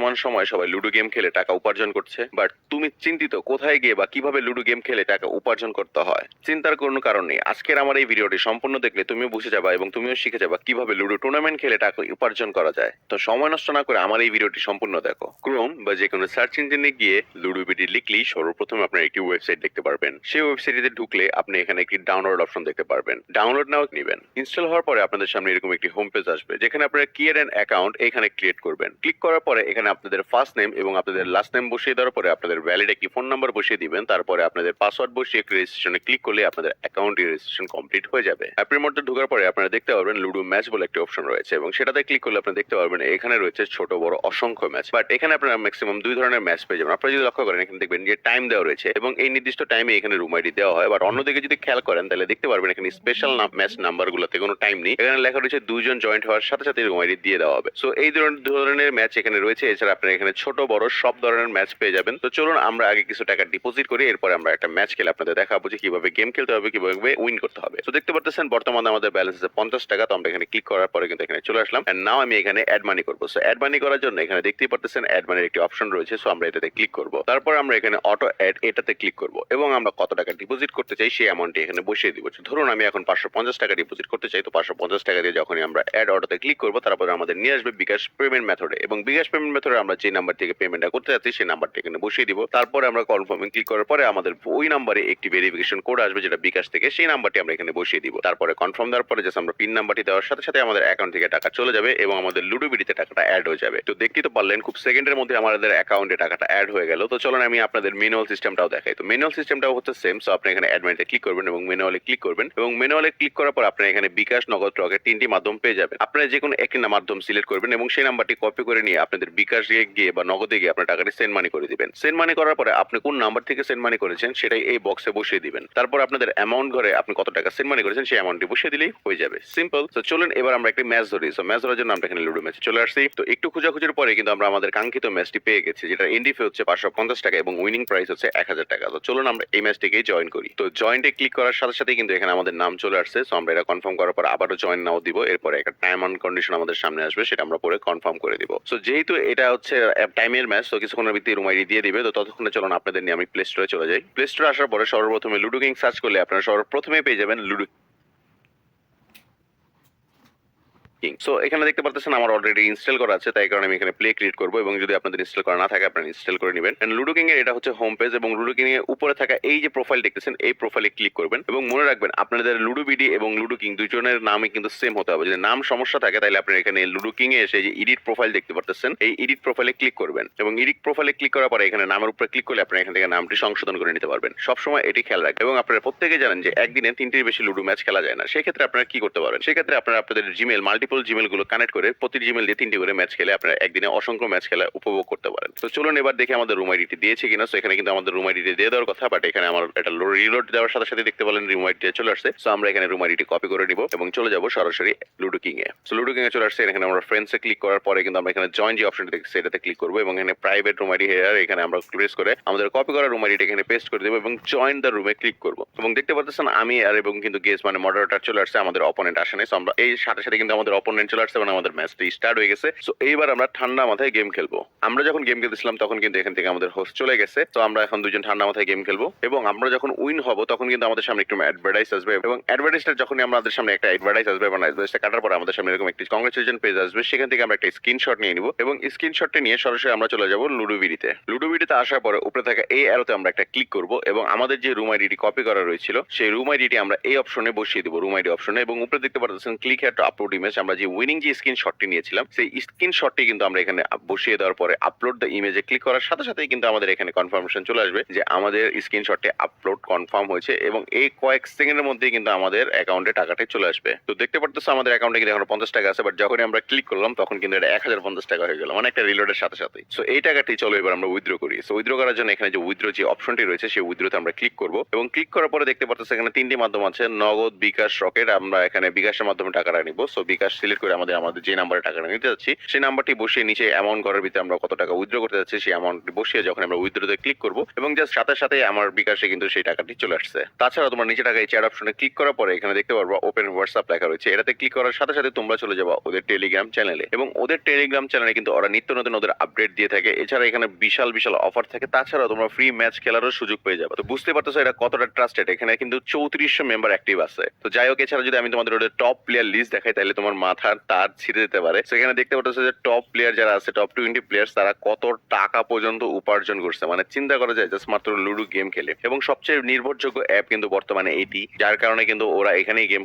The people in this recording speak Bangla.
বর্তমান সময়ে সবাই লুডো গেম খেলে টাকা উপার্জন করছে, বাট তুমি চিন্তিত কোথায় গিয়ে বা কিভাবে লুডো গেম খেলে টাকা উপার্জন করতে হয়? চিন্তার কোনো কারণ নেই। আজকের আমার এই ভিডিওটি সম্পূর্ণ দেখলে তুমিও বুঝে যাবা এবং তুমিও শিখে যাবা কিভাবে লুডো টুর্নামেন্ট খেলে টাকা উপার্জন করা যায়। তো সময় নষ্ট না করে আমার এই ভিডিওটি সম্পূর্ণ দেখো। ক্রোম বা যে কোনো সার্চ ইঞ্জিনে গিয়ে লুডো বিডি লিখলেই সর্বপ্রথম আপনার একটি ওয়েবসাইট দেখতে পারবেন। সেই ওয়েবসাইটে ঢুকলে আপনি এখানে একটি ডাউনলোড অপশন দেখতে পারবেন। ডাউনলোড নাও নেবেন। ইনস্টল হওয়ার পরে আপনাদের সামনে এরকম একটি হোম পেজ আসবে, যেখানে আপনারা ক্রিয়েট অ্যান অ্যাকাউন্ট এখানে ক্রিয়েট করবেন। ক্লিক করার পরে এখানে আপনাদের ফার্স্ট নেম এবং আপনাদের লাস্ট নেম বসিয়ে দেওয়ার পরে আপনাদের ভ্যালিড একটি ফোন নাম্বার বসিয়ে দিবেন। তারপরে আপনাদের পাসওয়ার্ড বসিয়ে একটি রেজিস্ট্রেশনে ক্লিক করলে আপনাদের অ্যাকাউন্টের রেজিস্ট্রেশন কমপ্লিট হয়ে যাবে। অ্যাপের মধ্যে ঢোকার পরে আপনারা দেখতে পারবেন লুডো ম্যাচ বলে একটি অপশন রয়েছে এবং সেটাতে ক্লিক করলে আপনি দেখতে পারবেন এখানে রয়েছে ছোট বড় অসংখ্য ম্যাচ। বাট এখানে আপনারা ম্যাক্সিমাম দুই ধরনের ম্যাচ পেয়ে যাবেন। আপনারা যদি লক্ষ্য করেন এখানে দেখবেন যে টাইম দেওয়া রয়েছে এবং এই নির্দিষ্ট টাইমে এখানে রুম আইডি দেওয়া হয়। বাট অন্যদিকে যদি খেয়াল করেন তাহলে দেখতে পারবেন এখানে স্পেশাল ম্যাচ নাম্বারগুলোতে কোনো টাইম নেই। এখানে লেখা রয়েছে দুইজন জয়েন্ট হওয়ার সাথে সাথে রুম আইডি দিয়ে দেওয়া হবে। সো এই ধরনের ম্যাচ এখানে রয়েছে। এছাড়া আপনারা এখানে ছোট বড় সব ধরনের ম্যাচ পেয়ে যাবেন। তো চলুন আমরা আগে কিছু টাকা ডিপোজিট করি, এরপরে আমরা একটা ম্যাচ খেলে আপনাদের দেখাবো যে কিভাবে গেম খেলতে হবে, কিভাবে উইন করতে হবে। তো দেখতে পাচ্ছেন বর্তমানে আমাদের ব্যালেন্স আছে 50 টাকা। তো আমরা এখানে ক্লিক করার পরে কিন্তু এখানে চলে আসলাম। এন্ড নাও আমি এখানে অ্যাড মানি করবো। সো অ্যাড মানি করার জন্য এখানে দেখতেই পাচ্ছেন অ্যাড মানির একটি অপশন রয়েছে। সো আমরা এটাতে ক্লিক করব। তারপর আমরা এখানে অটো অ্যাড এটাতে ক্লিক করব এবং আমরা কত টাকা ডিপোজিট করতে চাই সেই অ্যামাউন্টটি এখানে বসিয়ে দিব। ধরুন আমি এখন 550 টাকা ডিপোজিট করতে চাই। তো 550 টাকা দিয়ে যখনই আমরা অ্যাড অটোতে ক্লিক করব তারপরে আমাদের নিয়ে আসবে বিকাশ পেমেন্ট মেথডে এবং বিকাশ পেমেন্ট মেথডে আমরা যে নাম্বার থেকে পেমেন্টটা করতে যাচ্ছি সেই নাম্বারটি এখানে বসিয়ে দিব। তারপরে আমরা কনফার্মিং ক্লিক করার পরে আমাদের ওই নাম্বারে একটি ভেরিফিকেশন কোড আসবে যেটা বিকাশ থেকে, সেই নাম্বারটি আমরা এখানে বসিয়ে দিব। তারপরে কনফার্ম দেওয়ার পরে জাস্ট আমরা পিন নাম্বারটি দেওয়ার সাথে সাথে আমাদের অ্যাকাউন্ট থেকে টাকা চলে যাবে এবং আমাদের লুডো বিডিতে টাকাটা অ্যাড হয়ে যাবে। তো দেখতেই তো পারলেন খুব সেকেন্ডের মধ্যে আমাদের অ্যাকাউন্টে টাকাটা অ্যাড হয়ে গেল। তো চলুন আমি আপনাদের ম্যানুয়াল সিস্টেমটাও দেখাই। তো ম্যানুয়াল সিস্টেমটাও হচ্ছে সেম। সো আপনি এখানে অ্যাড মানিতে ক্লিক করবেন এবং ম্যানুয়ালে ক্লিক করবেন এবং ম্যানুয়ালে ক্লিক করার পর আপনি এখানে বিকাশ, নগদ, রকেট তিনটি মাধ্যম পেয়ে যাবেন। আপনারা যে কোনো একটি মাধ্যম সিলেক্ট করবেন এবং সেই নাম্বারটি কপি করে নিয়ে আপনাদের বিকাশ গিয়ে বা নগদে গিয়ে আপনার টাকাটি সেন্ড মানি করে দিবেন। সেন্ড মানি করার পরে আপনি কোন নাম্বার থেকে সেন্ড মানি করেছেন সেটাই এই বক্সে বসিয়ে দিবেন। তারপর আপনাদের অ্যামাউন্ট ঘরে আপনি কত টাকা সেন্ড মানি করেছেন সেই অ্যামাউন্টটি বসিয়ে দিলেই হয়ে যাবে। সিম্পল। তো চলুন এবার আমরা একটি ম্যাচ ধরি। সো ম্যাচ ধরার জন্য আমরা এখানে লুডো ম্যাচে চলে আসছি। তো একটু খোঁজাখুঁজির পরে কিন্তু আমরা আমাদের কাঙ্ক্ষিত ম্যাচটি পেয়ে গেছি, যেটা এনডি ফি হচ্ছে 550 টাকা এবং উইনিং প্রাইস হচ্ছে 1000 টাকা। তো চলুন আমরা এই ম্যাচটিকে জয়েন করি। তো জয়েন্টে ক্লিক করার সাথে সাথে কিন্তু এখানে আমাদের নাম চলে আসছে। সো আমরা এটা কনফার্ম করার পর আবারও জয়েন নাও দিব। এরপরে একটা টাইম অন কন্ডিশন আমাদের সামনে আসবে, সেটা আমরা পরে কনফার্ম করে দিব। সো যেহেতু এটা হচ্ছে টাইমের ম্যাচ, তো কিছুক্ষণের ভিত্তি রুম আইডি দিয়ে দিবে। তো ততক্ষণে চলুন আপনাদের নিয়ে আমি প্লে স্টোরে চলে যাই। প্লে স্টোরে আসার পরে সর্বপ্রথমে লুডো কিং সার্চ করলে আপনারা সর্বপ্রথমে পেয়ে যাবেন লুডো। সো এখানে দেখতে পাচ্ছেন আমার অলরেডি ইনস্টল করা আছে, তাই কারণে আমি এখানে প্লে ক্রিয়েট করবো এবং যদি আপনাদের ইনস্টল করা না থাকে আপনারা ইনস্টল করে নেবেন। লুডো কিং এর এটা হচ্ছে হোম পেজ এবং লুডো কিং এর উপরে থাকা এই যে প্রোফাইল দেখতেছেন এই প্রোফাইলে ক্লিক করবেন এবং মনে রাখবেন আপনাদের লুডো বিডি এবং লুডো কিং দুজনের নামই কিন্তু সেম হতে হবে। যদি নাম সমস্যা থাকে তাহলে আপনারা এখানে লুডো কিং এ এসে যে এডিট প্রোফাইল দেখতে পাচ্ছেন এই এডিট প্রোফাইলে ক্লিক করবেন এবং এডিট প্রোফাইলে ক্লিক করার পরে এখানে নামের উপরে ক্লিক করলে আপনারা এখান থেকে নামটি সংশোধন করে নিতে পারবেন। সবসময় এটি খেয়াল রাখবেন এবং আপনারা প্রত্যেকে জানেন যে একদিনে 3টির বেশি লুডো ম্যাচ খেলা যায় না। সেক্ষেত্রে আপনারা কি করতে পারেন? সেক্ষেত্রে আপনারা আপনাদের জিমেল মাল্টিপল জিমেল গুলো কানেক্ট করে প্রতি জিমেল দিয়ে 3টি করে ম্যাচ খেলে আপনারা একদিনে অসংখ্য ম্যাচ খেলা উপভোগ করতে পারেন। তো চলুন এবার দেখি আমাদের রুম আইডিটি দিয়েছে কিনা। সো এখানে কিন্তু আমাদের রুম আইডিটি দিয়ে দেওয়ার কথা, বাট এখানে আমার এটা রিলোড দেওয়ার সাথে সাথে দেখতে পেলেন রুম আইডিটি চলে আসছে। সো আমরা এখানে রুম আইডিটি কপি করে নিব এবং চলে যাব সরাসরি লুডো কিং এ। সো লুডো কিং এ চলে আসছে। এখানে আমরা ফ্রেন্ডসে ক্লিক করার পরে কিন্তু আমরা এখানে জয়েন যে অপশনটি দেখছি সেটাতে ক্লিক করব এবং এখানে প্রাইভেট রুম আইডি হেয়ার এখানে আমরা প্রেস করে আমাদের কপি করা রুম আইডিটি এখানে পেস্ট করে দেব এবং জয়েন দ্য রুমে ক্লিক করব এবং দেখতে পাচ্ছেন আমি আর এবং কিন্তু গেস্ট মানে মডারেটর চলে আসছে, আমাদের অপোনেন্ট আসে নাই। সো আমরা এই সাথে সাথে কিন্তু আমাদের অপোনেন্ট চলে আসছে এবং আমাদের ম্যাচটি স্টার্ট হয়ে গেছে। সো এইবার আমরা ঠান্ডা মাথায় গেম খেলবো। আমরা যখন গেম খেলতেছিলাম তখন কিন্তু এখান থেকে আমাদের হোস্ট চলে গেছে। তো আমরা এখন দুজন ঠান্ডা মাথায় গেম খেলবো এবং আমরা যখন উইন হব তখন কিন্তু আমাদের সামনে একটু অ্যাডভার্টাইজ আসবে এবং অ্যাডভার্টাইজটা যখন আমাদের সামনে একটা অ্যাডভার্টাইজ আসবে এবং অ্যাডভার্টাইজটা কাটার পরে আমাদের সামনে এরকম একটি কংগ্রেচুলেশন পেজ আসবে। সেখান থেকে আমরা একটা স্ক্রিনশট নিয়ে নিব এবং স্ক্রিনশটটা নিয়ে সরাসরি আমরা চলে যাব লুডো বিডিতে। লুডো বিডিতে আসার পরে উপরে থাকা এই অ্যারোতে আমরা একটা ক্লিক করব এবং আমাদের যে রুম আইডিটি কপি করা রয়েছিল সেই রুম আইডিটি আমরা এই অপশনে বসিয়ে দেব, রুম আইডি অপশনে। এবং উপরে দেখতে পাচ্ছেন click here two upload image. আমরা যে উইনিং যে স্ক্রিনশটটি নিয়েছিলাম সেই স্ক্রিনশটটি কিন্তু আমরা এখানে বসিয়ে দেওয়ার পরে আপলোড দ্য ইমেজে ক্লিক করার সাথে সাথেই কিন্তু আমাদের এখানে কনফার্মেশন চলে আসবে যে আমাদের স্ক্রিনশটটি আপলোড কনফার্ম হয়েছে এবং এই কয়েক সেকেন্ডের মধ্যেই কিন্তু আমাদের অ্যাকাউন্টে টাকাটা চলে আসবে। তো দেখতে পাচ্ছেন আমাদের অ্যাকাউন্টে কিন্তু এখন 50 টাকা আছে, বাট যখনই আমরা ক্লিক করলাম তখন কিন্তু এটা 1050 টাকা হয়ে গেল, মানে একটা রিলোডের সাথে সাথে। সো এই টাকাটি চলো এবার আমরা উইথড্র করি। সো উইথড্র করার জন্য এখানে যে উইথড্র যে অপশনটি রয়েছে সেই উইথড্রতে আমরা ক্লিক করব এবং ক্লিক করার পরে দেখতে পাচ্ছেন এখানে 3টি মাধ্যম আছে, নগদ, বিকাশ, রকেট। আমরা এখানে বিকাশের মাধ্যমে টাকাটা নিব। সো বিকাশ জাস্ট সিলেক্ট করে আমাদের যে নাম্বারে টাকাটা নিতে যাচ্ছি সেই নাম্বারটি বসিয়ে নিচে অ্যামাউন্ট ঘরের ভিতরে আমরা কত টাকা উইথড্র করতে যাচ্ছি সেই অ্যামাউন্ট বসিয়ে যখন আমরা উইথড্রোতে ক্লিক করবো এবং জাস্ট সাথে সাথে আমার বিকাশে কিন্তু সেই টাকাটি চলে আসছে। তাছাড়া তোমার নিচে টাকা এই চ্যাট অপশনে ক্লিক করার পরে এখানে দেখতে পারবো ওপেন হোয়াটসঅ্যাপ লেখা রয়েছে, এটাতে ক্লিক করার সাথে সাথে তোমরা চলে যাবা ওদের টেলিগ্রাম চ্যানেলে এবং ওদের টেলিগ্রাম চ্যানেলে কিন্তু ওরা নিত্য নতুন ওদের আপডেট দিয়ে থাকে। এছাড়া এখানে বিশাল বিশাল অফার থাকে, তাছাড়া তোমরা ফ্রি ম্যাচ খেলারও সুযোগ পেয়ে যাবে। তো বুঝতে পারতেছো এটা কতটা ট্রাস্টেড, এখানে কিন্তু 3400 মেম্বার অ্যাক্টিভ আছে। তো যাই হোক, এছাড়া যদি আমি তোমাদের ওদের টপ প্লেয়ার লিস্ট দেখাই তাহলে তোমার মাথার তার ছিঁড়ে যেতে পারে। সেখানে দেখতে পাচ্ছ যে টপ প্লেয়ার যারা আছে, টপ 20 প্লেয়ার্স, তারা কত টাকা পর্যন্ত উপার্জন করছে, মানে চিন্তা করা যায় জাস্ট মাত্র লুডো গেম খেলে। এবং সবচেয়ে নির্ভরযোগ্য অ্যাপ কিন্তু বর্তমানে এটি, যার কারণে কিন্তু ওরা এখানেই গেম